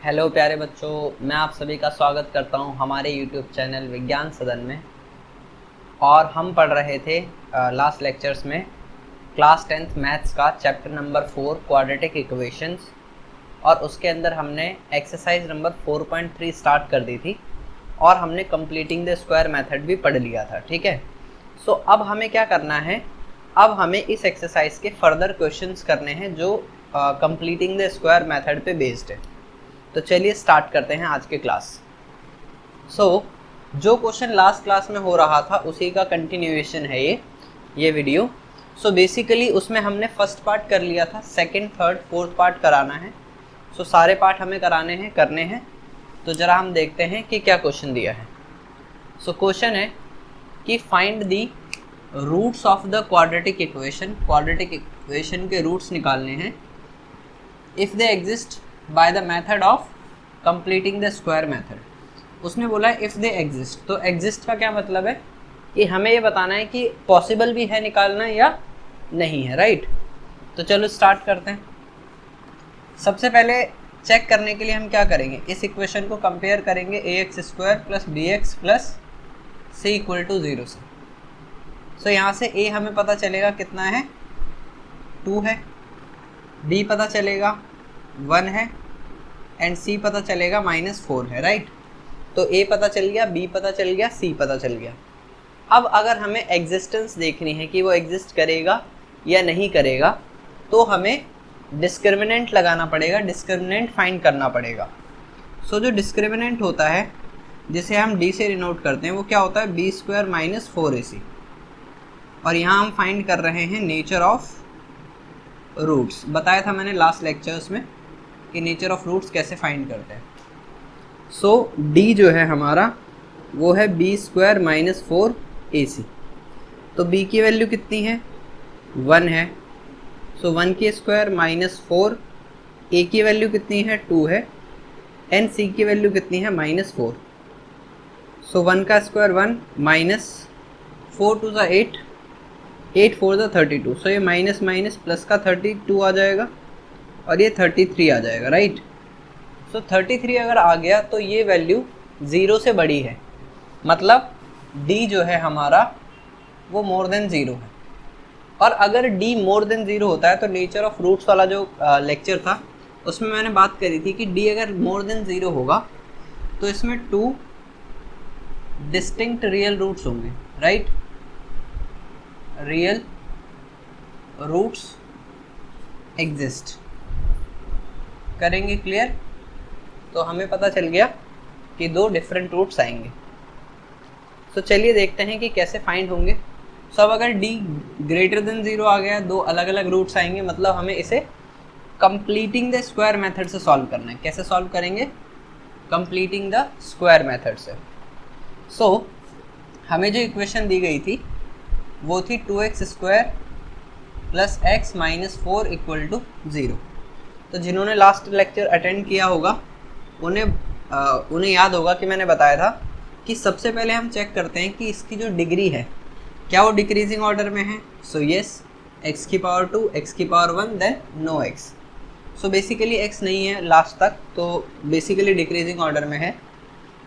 Hello प्यारे बच्चों, मैं आप सभी का स्वागत करता हूं हमारे यूट्यूब चैनल विज्ञान सदन में। और हम पढ़ रहे थे लास्ट लेक्चर्स में क्लास 10th मैथ्स का चैप्टर नंबर 4 क्वाड्रेटिक इक्वेशंस, और उसके अंदर हमने एक्सरसाइज नंबर 4.3 स्टार्ट कर दी थी और हमने कंप्लीटिंग द स्क्वायर मेथड भी पढ़ लिया था। ठीक है, सो अब हमें क्या करना है, अब हमें इस एक्सरसाइज के फर्दर क्वेश्चंस करने हैं जो कंप्लीटिंग द स्क्वायर मेथड पे बेस्ड है। तो चलिए स्टार्ट करते हैं आज के क्लास। जो क्वेश्चन लास्ट क्लास में हो रहा था उसी का कंटिन्यूएशन है ये वीडियो। बेसिकली उसमें हमने फर्स्ट पार्ट कर लिया था, सेकंड थर्ड फोर्थ पार्ट कराना है। सारे पार्ट हमें करने हैं। तो जरा हम देखते हैं कि क्या क्वेश्चन दिया है। क्वेश्चन है कि find the roots of the quadratic equation. Quadratic equation के रूट्स निकालने हैं if they exist by the method of completing the square method. उसने बोला है इफ़ दे एग्जिस्ट। तो एग्जिस्ट का क्या मतलब है कि हमें ये बताना है कि पॉसिबल भी है निकालना या नहीं है, राइट। तो चलो स्टार्ट करते हैं। सबसे पहले चेक करने के लिए हम क्या करेंगे, इस इक्वेशन को कंपेयर करेंगे ax² plus bx plus c equal to 0 से। यहाँ से a हमें पता चलेगा कितना है, 2 है, b पता चलेगा 1 है, एंड c पता चलेगा -4 है, राइट। तो a पता चल गया, b पता चल गया, c पता चल गया। अब अगर हमें एग्जिस्टेंस देखनी है कि वो एग्जिस्ट करेगा या नहीं करेगा, तो हमें डिस्क्रिमिनेंट लगाना पड़ेगा, डिस्क्रिमिनेंट फाइंड करना पड़ेगा। जो डिस्क्रिमिनेंट होता है जिसे हम d से डिनोट करते हैं वो क्या होता है, b² - 4ac। और यहाँ हम फाइंड कर रहे हैं नेचर ऑफ रूट्स। बताया था मैंने लास्ट लेक्चर्स में कि नेचर ऑफ रूट्स कैसे फाइंड करते हैं। d जो है हमारा वो है b² - 4ac। तो b की वैल्यू कितनी है, 1 है। 1 की स्क्वायर -4, a की वैल्यू कितनी है, 2 है, एंड c की वैल्यू कितनी है, -4। 1 का स्क्वायर 1, -4 2 ज़ा 8, 8 4 ज़ा 32। ये माइनस माइनस प्लस का 32 आ जाएगा और ये 33 आ जाएगा, राइट। 33 अगर आ गया तो ये वैल्यू 0 से बड़ी है, मतलब d जो है हमारा वो मोर देन 0 है। और अगर d मोर देन 0 होता है तो नेचर ऑफ रूट्स वाला जो लेक्चर था उसमें मैंने बात करी थी कि d अगर मोर देन 0 होगा तो इसमें 2 डिस्टिंक्ट रियल रूट्स होंगे, राइट। रियल रूट्स एग्जिस्ट करेंगे, क्लियर। तो हमें पता चल गया कि 2 डिफरेंट रूट्स आएंगे। चलिए देखते हैं कि कैसे फाइंड होंगे। अब अगर d ग्रेटर देन 0 आ गया, 2 अलग अलग रूट्स आएंगे, मतलब हमें इसे कंप्लीटिंग द स्क्वायर मेथड से सॉल्व करना है। कैसे सॉल्व करेंगे, कंप्लीटिंग द स्क्वायर मेथड से। हमें जो इक्वेशन दी गई थी वो थी 2x² plus x -4 equal to 0। तो जिन्होंने लास्ट लेक्चर अटेंड किया होगा उन्हें याद होगा कि मैंने बताया था कि सबसे पहले हम चेक करते हैं कि इसकी जो डिग्री है क्या वो डिक्रीजिंग ऑर्डर में है। यस, x की पावर 2, x की power 1, then no x। Basically x नहीं है लास्ट तक, तो बेसिकली डिक्रीजिंग ऑर्डर में है।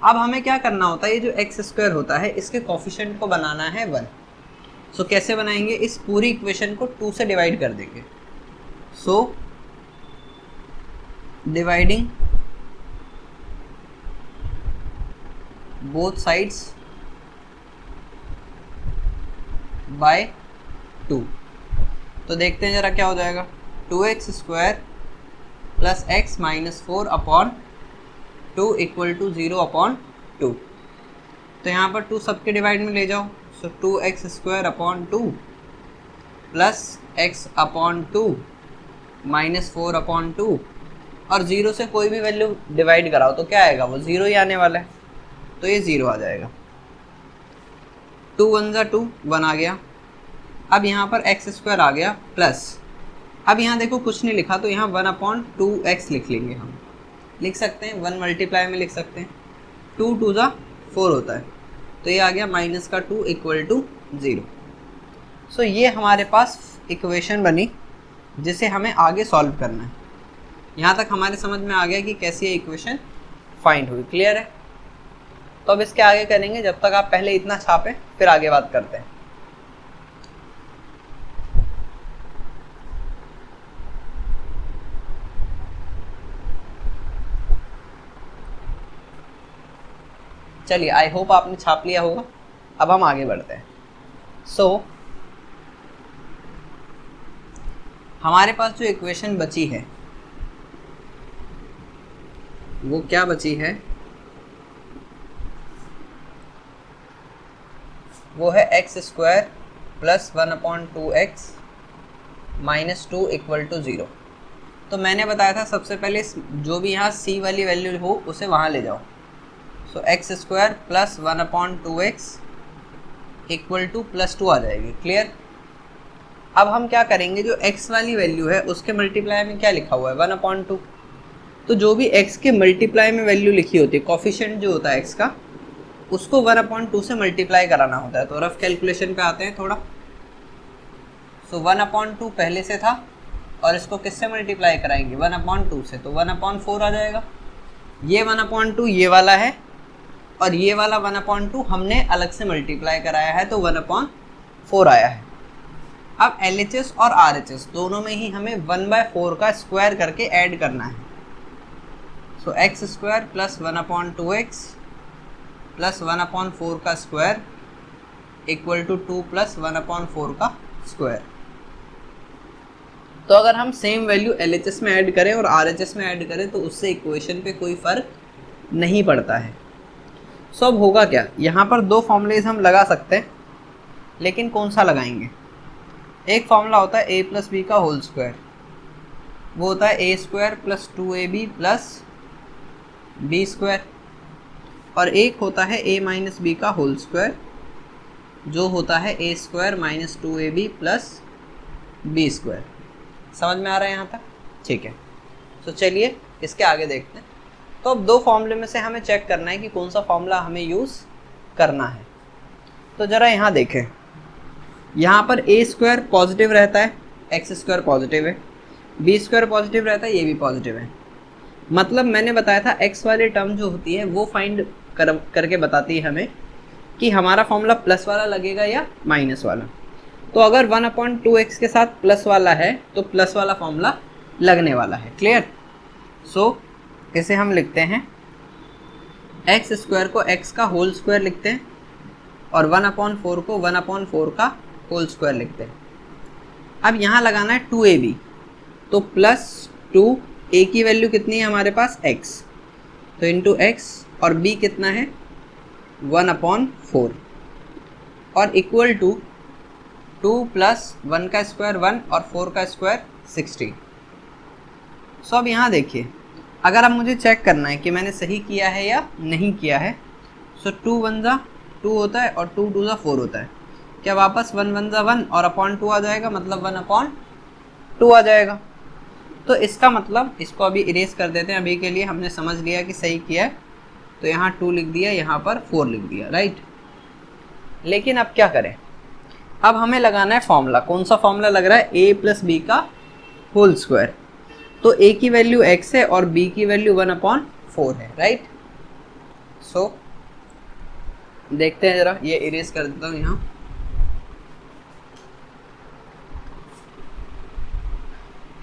अब हमें क्या करना होता है, ये जो x² होता है इसके कोफिशिएंट को बनाना है 1। कैसे बनाएंगे, इस पूरी इक्वेशन को 2 से डिवाइड कर देंगे। Dividing both sides by 2। तो देखते हैं जरा क्या हो जाएगा, 2x² plus x -4 upon 2 equal to 0 upon 2। तो यहाँ पर 2 सबके डिवाइड में ले जाओ। 2x² upon 2 plus x upon 2 -4 upon 2, और 0 से कोई भी वैल्यू डिवाइड कराओ तो क्या आएगा, वो 0 ही आने वाला है। तो ये 0 आ जाएगा। 2 1 ज़ा 2, 1 आ गया। अब यहाँ पर x² आ गया प्लस, अब यहाँ देखो कुछ नहीं लिखा तो यहाँ 1/2x लिख लेंगे। हम लिख सकते हैं 1 मल्टीप्लाई में लिख सकते हैं, 2 2 ज़ा 4 होता है, तो ये आ गया -2 इक्वल टू 0। ये हमारे पास इक्वेशन बनी जिसे हमें आगे सॉल्व करना है। यहाँ तक हमारे समझ में आ गया कि कैसी ये इक्वेशन फाइंड हुई, क्लियर है। तो अब इसके आगे करेंगे, जब तक आप पहले इतना छापें फिर आगे बात करते हैं। चलिए, आई होप आपने छाप लिया होगा। अब हम आगे बढ़ते हैं। हमारे पास जो इक्वेशन बची है वो क्या बची है, वो है x square plus 1/2x minus 2 equal to 0। तो मैंने बताया था सबसे पहले जो भी यहाँ c वाली वैल्यू हो उसे वहाँ ले जाओ। So X square plus 1/2x equal to +2 आ जाएगी, क्लियर। अब हम क्या करेंगे, जो x वाली वैल्यू है उसके मल्टीप्लाई में क्या लिखा हुआ है 1/2। तो जो भी x के मल्टीप्लाई में वैल्यू लिखी होती है, कोफिशिएंट जो होता है x का, उसको 1/2 से मल्टीप्लाई कराना होता है। तो रफ कैलकुलेशन पे आते हैं थोड़ा। सो 1/2 पहले से था और इसको किससे मल्टीप्लाई कराएंगे 1/2 से, तो 1/4 आ जाएगा। ये 1/2 ये वाला है और ये वाला 1/2 हमने अलग से मल्टीप्लाई कराया है, तो 1/4 आया है। अब LHS और RHS दोनों में ही हमें 1/4 का स्क्वायर करके ऐड करना है। So X square plus 1/2x plus 1/4 का स्क्वायर इक्वल टू 2 प्लस 1/4 का स्क्वायर। तो अगर हम सेम वैल्यू LHS में ऐड करें और RHS में ऐड करें तो उससे इक्वेशन पे कोई फ़र्क नहीं पड़ता है। सो अब होगा क्या, यहाँ पर दो फॉर्मूलेज हम लगा सकते हैं, लेकिन कौन सा लगाएंगे। एक फॉर्मूला होता है a प्लस बी का होल स्क्वायर, वो होता है a square plus 2ab plus b square. और एक होता है a माइनस बी का होल स्क्वायर, जो होता है a square minus 2ab plus b square. समझ में आ रहा है यहाँ तक, ठीक है। तो चलिए इसके आगे देखते हैं। तो अब दो फॉर्मूले में से हमें चेक करना है कि कौन सा फॉर्मूला हमें यूज़ करना है। तो ज़रा यहाँ देखें, यहाँ पर a स्क्वायर पॉजिटिव रहता है, एक्स स्क्वायर पॉजिटिव है, बी स्क्वायर पॉजिटिव रहता है, ये भी पॉजिटिव है। मतलब मैंने बताया था x वाली टर्म जो होती है वो फाइंड करके बताती है हमें कि हमारा फॉर्मूला प्लस वाला लगेगा या माइनस वाला। तो अगर 1/2x के साथ प्लस वाला है तो प्लस वाला फॉर्मूला लगने वाला है, क्लियर। सो इसे हम लिखते हैं एक्स स्क्वायर को x का होल स्क्वायर लिखते हैं और 1/4 को 1/4 का होल स्क्वायर लिखते हैं। अब यहाँ लगाना है 2ab, तो +2, a की वैल्यू कितनी है हमारे पास x, तो इंटू x, और b कितना है 1/4 और इक्वल टू 2 प्लस 1 का स्क्वायर 1 और 4 का स्क्वायर 16। सो अब यहाँ देखिए, अगर अब मुझे चेक करना है कि मैंने सही किया है या नहीं किया है, सो 2 1 जा 2 होता है और 2 2 जा 4 होता है। क्या वापस 1 1 जा 1 और अपॉन 2 आ जाएगा, मतलब 1/2 आ जाएगा। तो इसका मतलब इसको अभी इरेज कर देते हैं, अभी के लिए हमने समझ लिया कि सही किया है, तो यहाँ 2 लिख दिया, यहाँ पर 4 लिख दिया, राइट। लेकिन अब क्या करें, अब हमें लगाना है फॉर्मूला। कौन सा फॉर्मूला लग रहा है, a प्लस बी का होल स्क्वायर। तो a की वैल्यू x है और b की वैल्यू 1/4 है, राइट। सो देखते हैं जरा, ये इरेज कर देता हूँ यहाँ।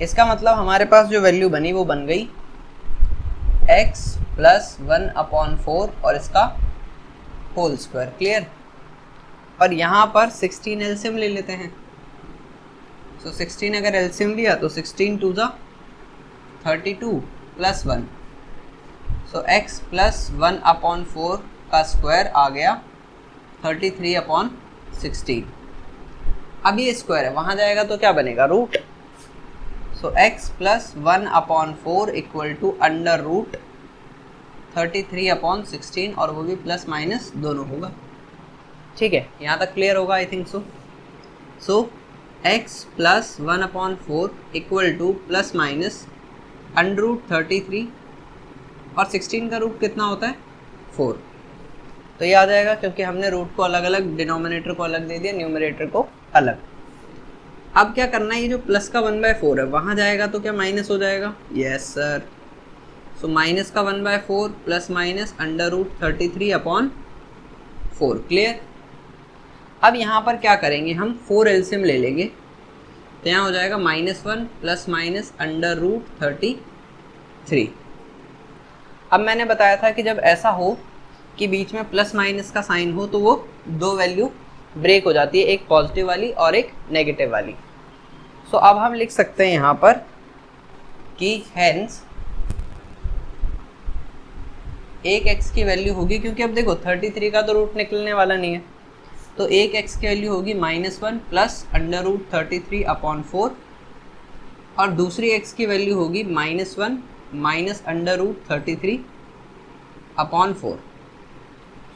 इसका मतलब हमारे पास जो वैल्यू बनी वो बन गई x प्लस 1/4 और इसका होल स्क्वायर, क्लियर। और यहाँ पर 16 एलसीएम ले लेते हैं। सो 16 अगर एलसीएम लिया तो 16 2 जा 32 प्लस 1, सो x प्लस 1/4 का स्क्वायर आ गया 33/16। अब ये स्क्वायर है, वहाँ जाएगा तो क्या बनेगा, root. So x plus 1/4 equal to under root 33/16, और वो भी प्लस माइनस दोनों होगा, ठीक है। यहाँ तक क्लियर होगा, I think so. So x plus 1/4 equal to plus minus under root 33 और 16 का रूट कितना होता है 4। तो ये आ जाएगा, क्योंकि हमने रूट को अलग अलग, डिनोमिनेटर को अलग दे दिया, न्यूमरेटर को अलग। अब क्या करना है, ये जो प्लस का 1/4 है वहाँ जाएगा तो क्या माइनस हो जाएगा, यस सर। सो माइनस का 1/4 प्लस माइनस √33/4, क्लियर। अब यहाँ पर क्या करेंगे, हम 4 एलसीएम ले लेंगे, तो यहाँ हो जाएगा -1 प्लस माइनस √33। अब मैंने बताया था कि जब ऐसा हो कि बीच में प्लस माइनस का साइन हो तो वो दो वैल्यू ब्रेक हो जाती है, एक पॉजिटिव वाली और एक नेगेटिव वाली। सो अब हम लिख सकते हैं यहाँ पर कि हैंस एक x की वैल्यू होगी, क्योंकि अब देखो 33 का तो रूट निकलने वाला नहीं है, तो एक x की वैल्यू होगी -1 प्लस √33/4 और दूसरी x की वैल्यू होगी -1 माइनस √33/4।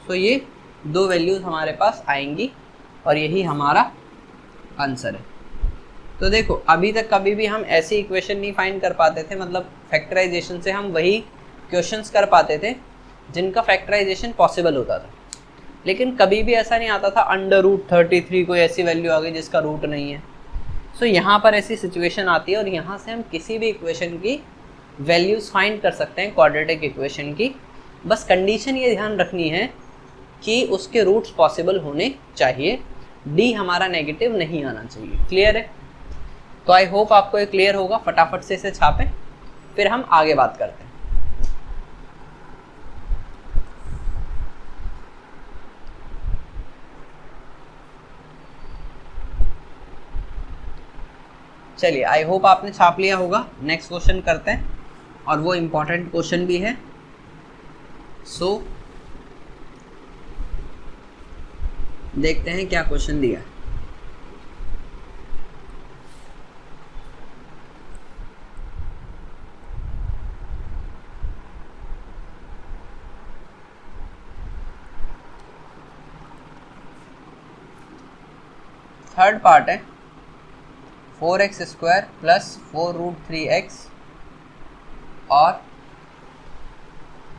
सो ये दो वैल्यूज़ हमारे पास आएंगी और यही हमारा आंसर है। तो देखो अभी तक कभी भी हम ऐसी इक्वेशन नहीं फाइंड कर पाते थे, मतलब फैक्टराइजेशन से हम वही क्वेश्चंस कर पाते थे जिनका फैक्टराइजेशन पॉसिबल होता था, लेकिन कभी भी ऐसा नहीं आता था √33 कोई ऐसी वैल्यू आ गई जिसका रूट नहीं है। सो यहाँ पर ऐसी सिचुएशन आती है और यहाँ से हम किसी भी इक्वेशन की वैल्यूज़ फाइंड कर सकते हैं, क्वाड्रेटिक इक्वेशन की। बस कंडीशन ये ध्यान रखनी है कि उसके रूट्स पॉसिबल होने चाहिए, डी हमारा नेगेटिव नहीं आना चाहिए, क्लियर है। तो आई होप आपको ये क्लियर होगा। फटाफट से इसे छापें, फिर हम आगे बात करते हैं। चलिए, आई होप आपने छाप लिया होगा। नेक्स्ट क्वेश्चन करते हैं और वो इम्पोर्टेंट क्वेश्चन भी है। सो देखते हैं क्या क्वेश्चन दिया है। थर्ड पार्ट है 4x² प्लस 4√3x और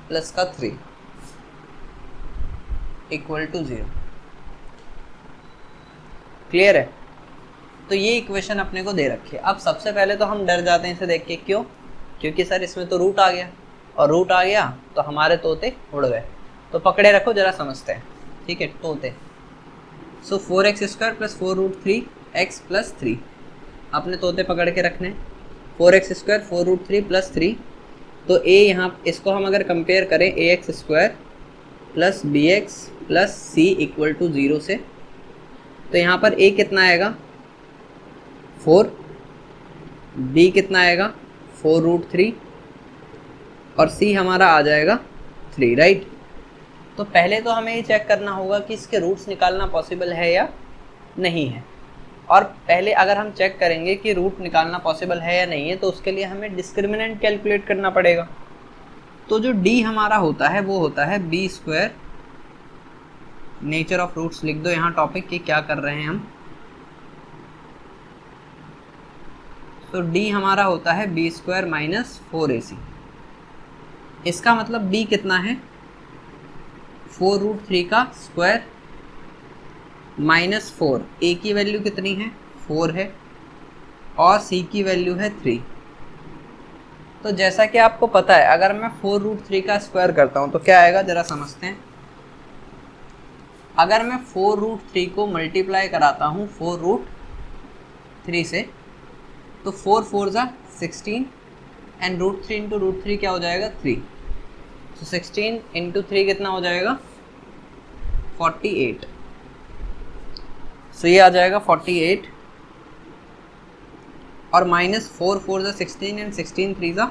प्लस का 3 इक्वल टू 0, क्लियर है। तो ये इक्वेशन अपने को दे रखी है। अब सबसे पहले तो हम डर जाते हैं इसे देख के, क्यों? क्योंकि सर इसमें तो रूट आ गया, और रूट आ गया तो हमारे तोते उड़ गए। तो पकड़े रखो, जरा समझते हैं, ठीक है। तोते, सो 4x² प्लस 4√3x प्लस 3 अपने तोते पकड़ के रखने। 4x² 4√3 प्लस 3, तो a यहाँ इसको हम अगर कंपेयर करें ax² plus bx plus c equal to 0 से, तो यहाँ पर a कितना आएगा 4, b कितना आएगा 4√3 और c हमारा आ जाएगा 3, राइट। तो पहले तो हमें ये चेक करना होगा कि इसके रूट्स निकालना पॉसिबल है या नहीं है। और पहले अगर हम चेक करेंगे कि रूट निकालना पॉसिबल है या नहीं है, तो उसके लिए हमें डिस्क्रिमिनेंट कैलकुलेट करना पड़ेगा। तो जो d हमारा होता है वो होता है b², नेचर ऑफ रूट्स लिख दो यहाँ टॉपिक की क्या कर रहे हैं हम। तो d हमारा होता है b² माइनस 4ac। इसका मतलब b कितना है 4√3 का स्क्वायर माइनस 4, a की वैल्यू कितनी है 4 है और c की वैल्यू है 3। तो जैसा कि आपको पता है, अगर मैं 4√3 का स्क्वायर करता हूँ तो क्या आएगा, जरा समझते हैं। अगर मैं 4√3 को मल्टीप्लाई कराता हूँ 4√3 से, तो 4 4 जा 16 एंड √3 इंटू √3 क्या हो जाएगा 3। तो 16 इंटू 3 कितना हो जाएगा 48। सो ये आ जाएगा 48 और माइनस 4 4 जा 16 एंड 16 3 जा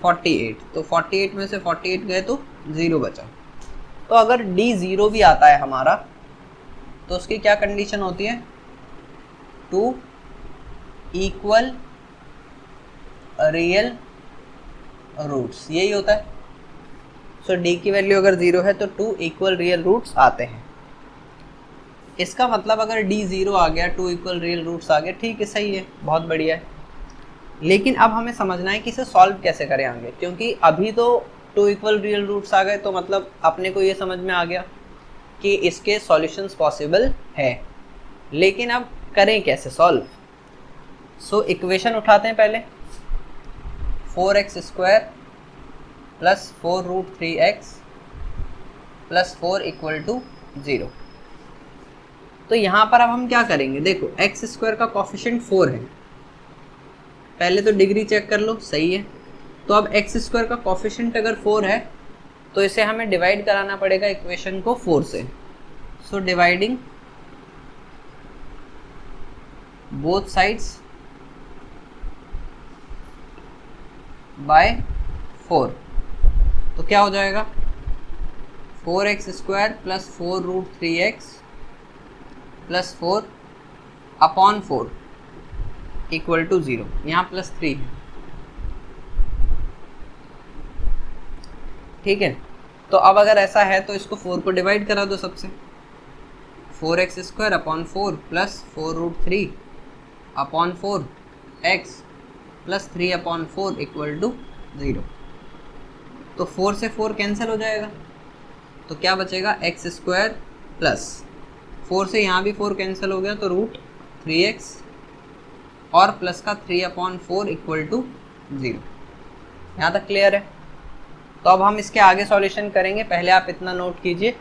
48। तो 48 में से 48 गए तो 0 बचा। तो अगर d 0 भी आता है हमारा, तो उसकी क्या कंडीशन होती है, 2 इक्वल रियल रूट्स, यही होता है। सो d की वैल्यू अगर 0 है तो 2 इक्वल रियल रूट्स आते हैं। इसका मतलब अगर d 0 आ गया, 2 इक्वल रियल रूट्स आ गए, ठीक है, सही है, बहुत बढ़िया है। लेकिन अब हमें समझना है कि इसे सॉल्व कैसे करें आगे, क्योंकि अभी तो 2 इक्वल रियल रूट्स आ गए, तो मतलब अपने को ये समझ में आ गया कि इसके सॉल्यूशंस पॉसिबल है। लेकिन अब करें कैसे सॉल्व, सो इक्वेशन उठाते हैं पहले, 4x² plus 4√3x plus 4 equal to 0। तो यहाँ पर अब हम क्या करेंगे, देखो x² का कॉफिशिएंट 4 है, पहले तो डिग्री चेक कर लो, सही है। तो अब x² का कॉफिशिएंट अगर 4 है तो इसे हमें डिवाइड कराना पड़ेगा इक्वेशन को 4 से। So dividing both sides by 4, तो क्या हो जाएगा 4x² plus 4√3x plus 4 upon 4 equal to 0। यहाँ प्लस 3 है, ठीक है। तो अब अगर ऐसा है तो इसको 4 को डिवाइड करा दो सबसे, 4x² upon 4 plus 4√3 upon 4x plus 3 upon 4 equal to 0। तो 4 से 4 कैंसिल हो जाएगा, तो क्या बचेगा x² प्लस 4 से यहाँ भी 4 कैंसिल हो गया तो √3x और प्लस का 3 अपॉन 4 इक्वल टू 0। यहाँ तक क्लियर है। तो अब हम इसके आगे सॉल्यूशन करेंगे, पहले आप इतना नोट कीजिए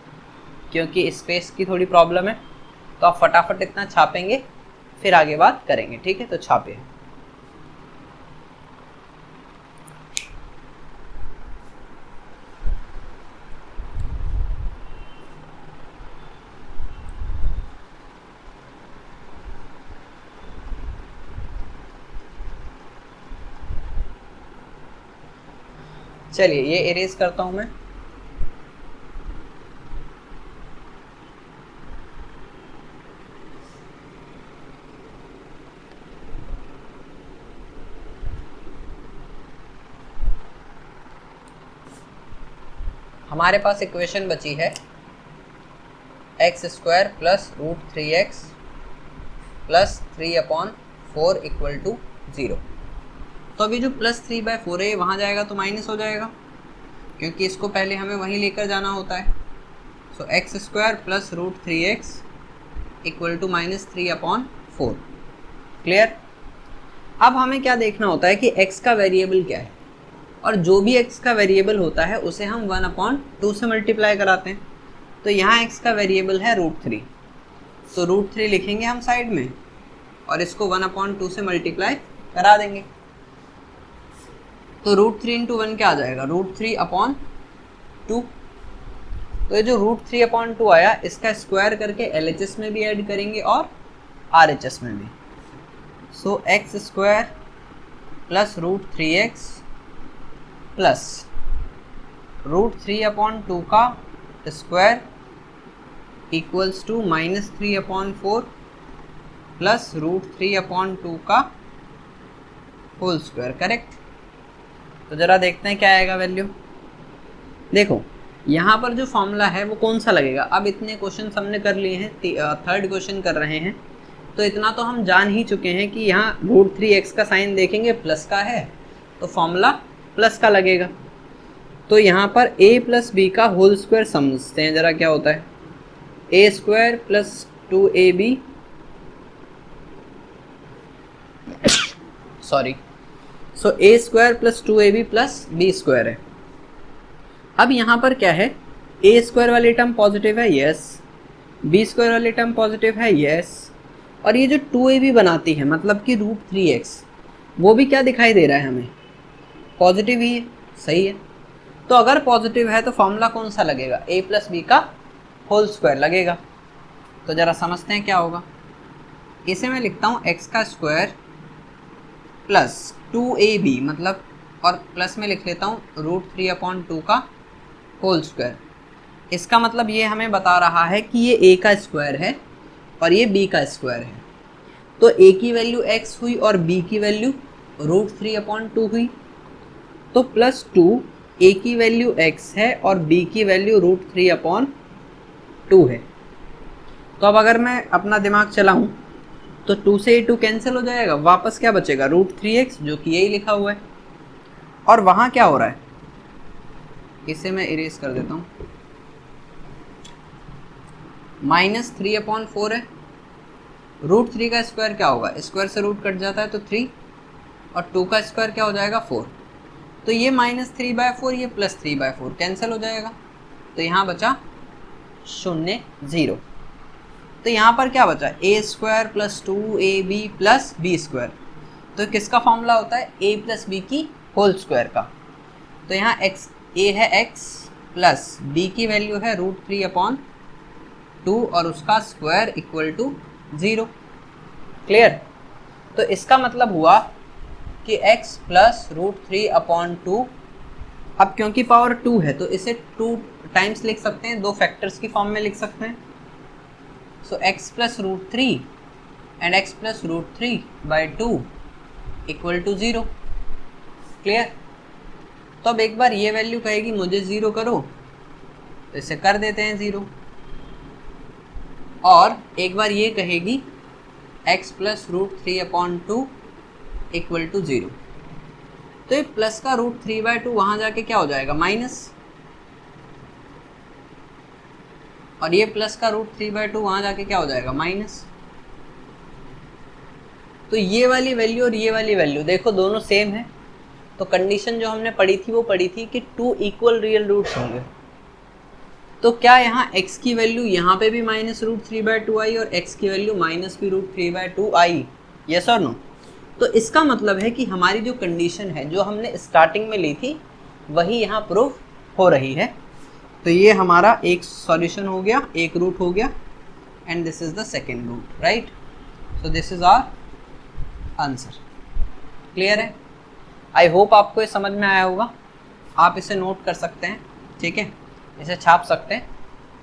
क्योंकि स्पेस की थोड़ी प्रॉब्लम है, तो आप फटाफट इतना छापेंगे फिर आगे बात करेंगे, ठीक है। तो छापिए। चलिए ये इरेज करता हूं मैं। हमारे पास इक्वेशन बची है x² plus √3x plus 3 upon 4 equal to 0। तो अभी जो प्लस 3/4 है वहाँ जाएगा तो माइनस हो जाएगा, क्योंकि इसको पहले हमें वहीं लेकर जाना होता है। So x² plus √3x equal to minus 3 upon 4। Clear. अब हमें क्या देखना होता है कि x का वेरिएबल क्या है, और जो भी x का वेरिएबल होता है उसे हम 1/2 से मल्टीप्लाई कराते हैं। तो यहाँ x का वेरिएबल है √3, तो √3 लिखेंगे हम साइड में और इसको 1/2 से मल्टीप्लाई करा देंगे। तो √3 इंटू 1 क्या आ जाएगा, √3/2। तो ये जो √3/2 आया इसका स्क्वायर करके LHS में भी ऐड करेंगे और RHS में भी। सो x² प्लस √3x प्लस √3/2 का square equals to minus 3/4 plus √3/2 का होल स्क्वायर। करेक्ट। तो ज़रा देखते हैं क्या आएगा वैल्यू। देखो यहाँ पर जो फॉर्मूला है वो कौन सा लगेगा। अब इतने क्वेश्चन हमने कर लिए हैं, थर्ड क्वेश्चन कर रहे हैं, तो इतना तो हम जान ही चुके हैं कि यहाँ √3x का साइन देखेंगे प्लस का है तो फॉर्मूला प्लस का लगेगा। तो यहाँ पर a प्लस बी का होल स्क्वायर समझते हैं ज़रा क्या होता है, a² plus 2ab sorry so a² plus 2ab plus b² है। अब यहाँ पर क्या है, a² वाली टर्म पॉजिटिव है, यस, b² वाली टर्म पॉजिटिव है, यस, और ये जो 2ab बनाती है मतलब कि √3x वो भी क्या दिखाई दे रहा है हमें, पॉजिटिव ही है, सही है। तो अगर पॉजिटिव है तो फॉर्मूला कौन सा लगेगा, a प्लस बी का होल स्क्वायर लगेगा। तो ज़रा समझते हैं क्या होगा। इसे मैं लिखता हूँ x का स्क्वायर प्लस 2ab मतलब, और प्लस में लिख लेता हूँ √3/2 का होल स्क्वायर। इसका मतलब ये हमें बता रहा है कि ये a का स्क्वायर है और ये b का स्क्वायर है। तो a की वैल्यू x हुई और b की वैल्यू √3/2 हुई। तो प्लस 2 a की वैल्यू x है और b की वैल्यू √3/2 है। तो अब अगर मैं अपना दिमाग चलाऊं तो 2 से 2 कैंसिल हो जाएगा, वापस क्या बचेगा, √3x जो कि यही लिखा हुआ है। और वहाँ क्या हो रहा है, इसे मैं इरेज कर देता हूँ, माइनस 3/4 है, रूट 3 का स्क्वायर क्या होगा, स्क्वायर से रूट कट जाता है तो 3, और 2 का स्क्वायर क्या हो जाएगा 4। तो ये -3/4 ये +3/4 कैंसिल हो जाएगा, तो यहाँ बचा 0 0। तो यहाँ पर क्या बचा, a² + 2ab + b²। तो किसका फॉर्मूला होता है, a + b की होल स्क्वायर का। तो यहाँ x a है x प्लस b की वैल्यू है √3/2 और उसका स्क्वायर = 0। क्लियर। तो इसका मतलब हुआ कि x + √3/2, अब क्योंकि पावर 2 है तो इसे 2 टाइम्स लिख सकते हैं, 2 फैक्टर्स की फॉर्म में लिख सकते हैं। सो x + √3 एंड x + √3/2 = 0। क्लियर। तो अब एक बार ये वैल्यू कहेगी मुझे 0 करो, तो इसे कर देते हैं 0, और एक बार ये कहेगी x + √3/2 = 0। तो ये प्लस का √3/2 वहाँ जाके क्या हो जाएगा, माइनस, और ये प्लस का √3/2 वहाँ जाके क्या हो जाएगा, माइनस। तो ये वाली वैल्यू और ये वाली वैल्यू देखो दोनों सेम है। तो कंडीशन जो हमने पढ़ी थी वो पढ़ी थी कि 2 इक्वल रियल रूट्स होंगे। तो क्या यहाँ x की वैल्यू यहाँ पे भी -√3/2 आई और x की वैल्यू -√3/2 आई, यस और नो। तो इसका मतलब है कि हमारी जो कंडीशन है जो हमने स्टार्टिंग में ली थी वही यहाँ प्रूफ हो रही है। तो ये हमारा एक सॉल्यूशन हो गया, एक रूट हो गया, and this is the second root, right. So this is our answer. Clear है। आई होप आपको ये समझ में आया होगा। आप इसे नोट कर सकते हैं, ठीक है, इसे छाप सकते हैं,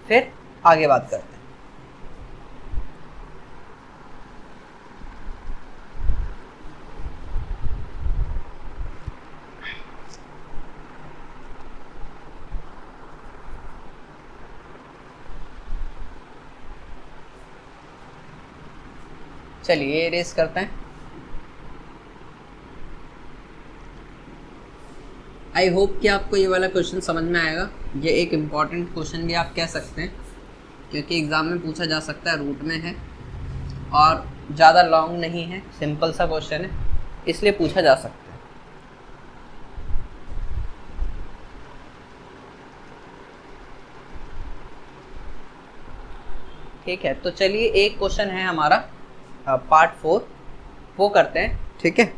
फिर आगे बात करते हैं। चलिए रेस करते हैं। आई होप कि आपको ये वाला क्वेश्चन समझ में आएगा। ये एक इम्पॉर्टेंट क्वेश्चन भी आप कह सकते हैं, क्योंकि एग्ज़ाम में पूछा जा सकता है, रूट में है और ज़्यादा लॉन्ग नहीं है, सिंपल सा क्वेश्चन है, इसलिए पूछा जा सकता है। ठीक है, तो चलिए एक क्वेश्चन है हमारा पार्ट 4, वो करते हैं, ठीक है,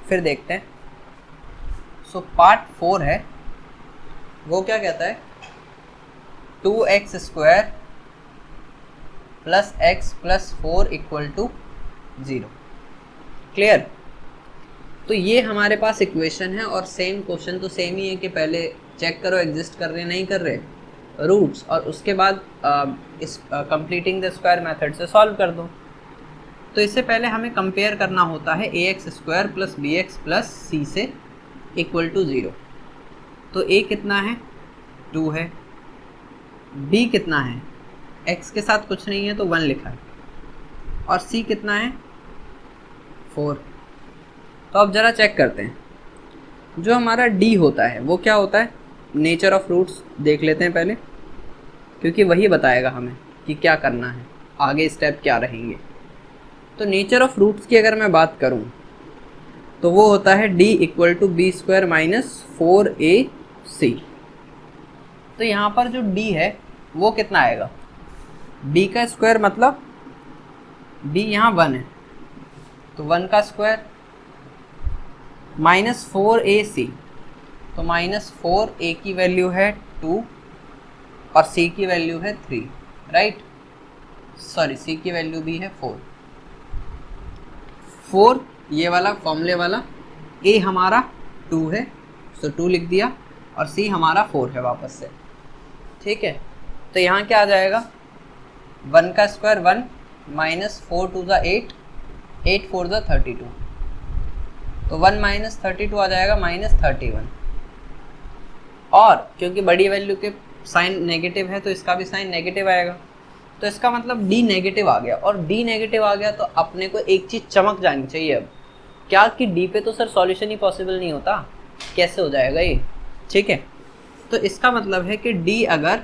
फिर देखते हैं। सो पार्ट 4 है, वो क्या कहता है, 2x² + x + 4 = 0। क्लियर। तो ये हमारे पास इक्वेशन है और सेम क्वेश्चन तो सेम ही है कि पहले चेक करो एग्जिस्ट कर रहे नहीं कर रहे रूट्स, और उसके बाद इस कंप्लीटिंग द स्क्वायर मेथड से सॉल्व कर दो। तो इससे पहले हमें कंपेयर करना होता है ax² + bx + c से = 0। तो a कितना है, 2 है, b कितना है, x के साथ कुछ नहीं है तो 1 लिखा है, और c कितना है, 4। तो अब ज़रा चेक करते हैं, जो हमारा d होता है वो क्या होता है, नेचर ऑफ रूट्स देख लेते हैं पहले, क्योंकि वही बताएगा हमें कि क्या करना है, आगे स्टेप क्या रहेंगे। तो नेचर ऑफ रूट्स की अगर मैं बात करूं तो वो होता है d = b² - 4ac। तो यहाँ पर जो d है वो कितना आएगा, b का स्क्वायर मतलब b यहाँ 1 है तो 1 का स्क्वायर -4ac, तो -4a की वैल्यू है 2 और c की वैल्यू है 3, राइट, सॉरी c की वैल्यू भी है 4 ये वाला फॉर्मूले वाला, a हमारा 2 है तो 2 लिख दिया, और c हमारा 4 है वापस से, ठीक है। तो यहाँ क्या आ जाएगा, 1 का स्क्वायर 1 -4 × 2 8, 8 × 4 32, तो 1 - 32 आ जाएगा -31, और क्योंकि बड़ी वैल्यू के साइन नेगेटिव है तो इसका भी साइन नेगेटिव आएगा। तो इसका मतलब d नेगेटिव आ गया, और d नेगेटिव आ गया तो अपने को एक चीज़ चमक जानी चाहिए अब, क्या कि d पे तो सर सॉल्यूशन ही पॉसिबल नहीं होता, कैसे हो जाएगा ये, ठीक है। तो इसका मतलब है कि d अगर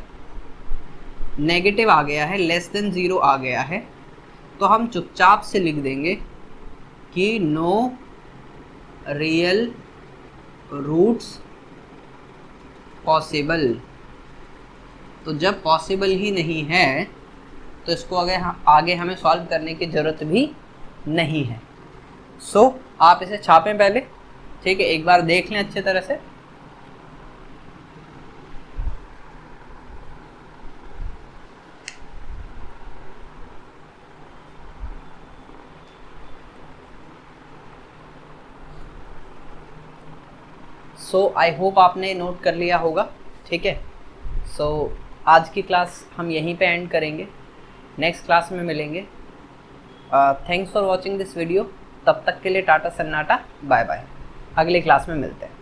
नेगेटिव आ गया है, <0 आ गया है, तो हम चुपचाप से लिख देंगे कि नो रियल रूट्स पॉसिबल। तो जब पॉसिबल ही नहीं है तो इसको आगे हमें सॉल्व करने की ज़रूरत भी नहीं है। सो आप इसे छापें पहले, ठीक है, एक बार देख लें अच्छे तरह से। सो आई होप आपने नोट कर लिया होगा, ठीक है। सो आज की क्लास हम यहीं पे एंड करेंगे, नेक्स्ट क्लास में मिलेंगे। Thanks for watching this video. तब तक के लिए टाटा सन्नाटा, बाय बाय, अगली क्लास में मिलते हैं।